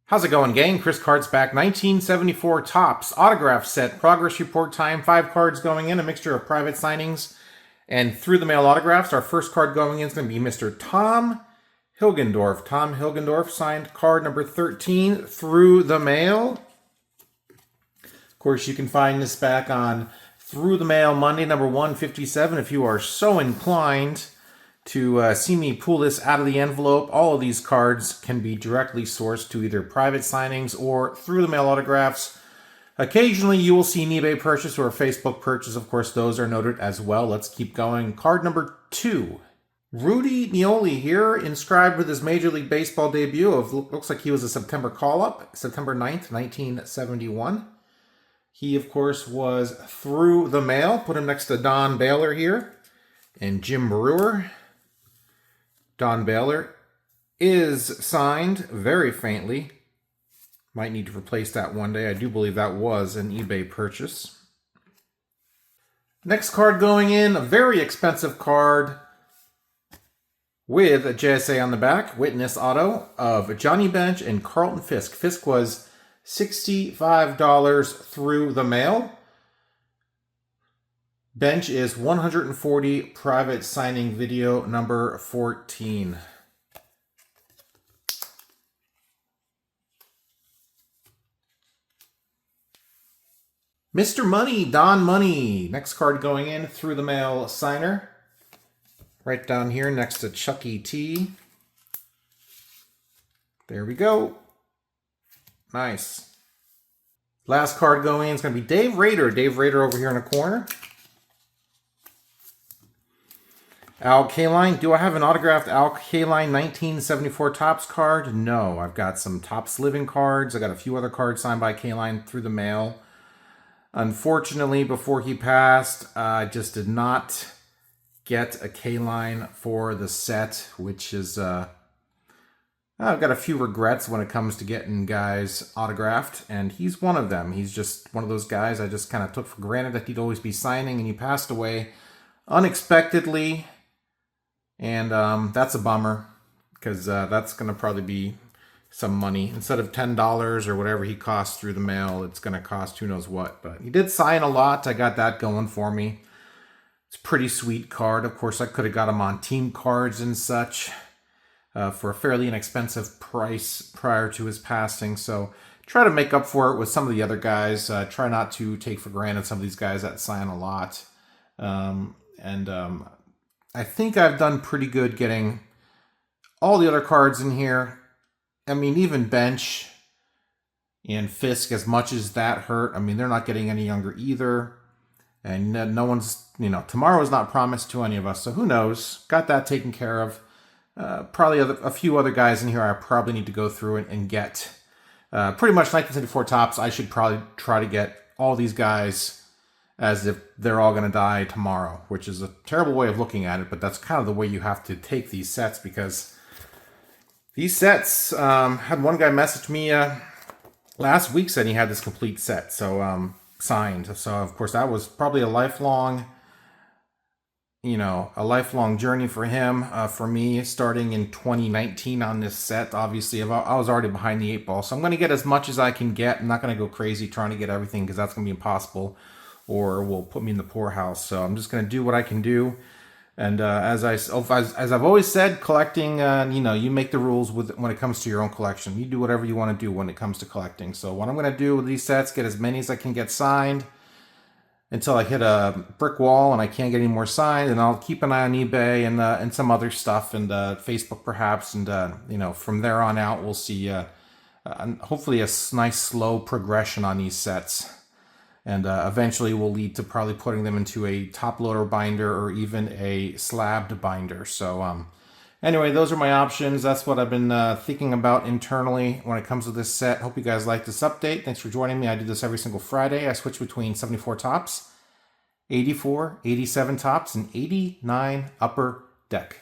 How's it going, gang? Chris Cards back. 1974 Topps autograph set. Progress report time. 5 cards going in. A mixture of private signings and through-the-mail autographs. Our first card going in is going to be Mr. Tom Hilgendorf. Tom Hilgendorf signed card number 13 through the mail. Of course, you can find this back on Through the Mail Monday, number 157. If you are so inclined to see me pull this out of the envelope, all of these cards can be directly sourced to either private signings or through the mail autographs. Occasionally you will see an eBay purchase or a Facebook purchase. Of course, those are noted as well. Let's keep going. Card number 2. Rudy Nioli here, inscribed with his Major League Baseball debut of, looks like he was a September call-up, September 9th, 1971. He, of course, was through the mail. Put him next to Don Baylor here and Jim Brewer. Don Baylor is signed very faintly. Might need to replace that one day. I do believe that was an eBay purchase. Next card going in, a very expensive card with a JSA on the back. Witness auto of Johnny Bench and Carlton Fisk. Fisk was $65 through the mail. Bench is 140, private signing video number 14. Mr. Money, Don Money. Next card going in, through the mail signer. Right down here next to Chucky T. There we go. Nice. Last card going in is going to be Dave Rader. Dave Rader over here in the corner. Al Kaline. Do I have an autographed Al Kaline 1974 Topps card? No. I've got some Topps Living cards. I got a few other cards signed by Kaline through the mail. Unfortunately, before he passed, I just did not get a Kaline for the set, which is... I've got a few regrets when it comes to getting guys autographed, and he's one of them. He's just one of those guys I just kind of took for granted that he'd always be signing, and he passed away unexpectedly. And that's a bummer, because that's going to probably be some money. Instead of $10 or whatever he costs through the mail, it's going to cost who knows what. But he did sign a lot. I got that going for me. It's a pretty sweet card. Of course, I could have got him on team cards and such for a fairly inexpensive price prior to his passing. So try to make up for it with some of the other guys. Try not to take for granted some of these guys that sign a lot. I think I've done pretty good getting all the other cards in here. I mean, even Bench and Fisk, as much as that hurt, I mean, they're not getting any younger either. And no one's, tomorrow is not promised to any of us. So who knows? Got that taken care of. Probably a few other guys in here I probably need to go through and get. Pretty much 1974 Topps, I should probably try to get all these guys as if they're all going to die tomorrow, which is a terrible way of looking at it, but that's kind of the way you have to take these sets, because these sets, had one guy message me last week, said he had this complete set, so signed. So, of course, that was probably a lifelong journey for him. For me, starting in 2019 on this set, obviously, I was already behind the 8 ball, so I'm going to get as much as I can get. I'm not going to go crazy trying to get everything, because that's going to be impossible, or will put me in the poorhouse. So I'm just going to do what I can do. And as I've always said, collecting, you make the rules when it comes to your own collection. You do whatever you want to do when it comes to collecting. So what I'm going to do with these sets, get as many as I can get signed until I hit a brick wall and I can't get any more signed. And I'll keep an eye on eBay and some other stuff, and Facebook perhaps. And, from there on out, we'll see hopefully a nice slow progression on these sets. And eventually will lead to probably putting them into a top loader binder or even a slabbed binder. So anyway, those are my options. That's what I've been thinking about internally when it comes to this set. Hope you guys like this update. Thanks for joining me. I do this every single Friday. I switch between 74 Topps, 84, 87 Topps, and 89 Upper Deck.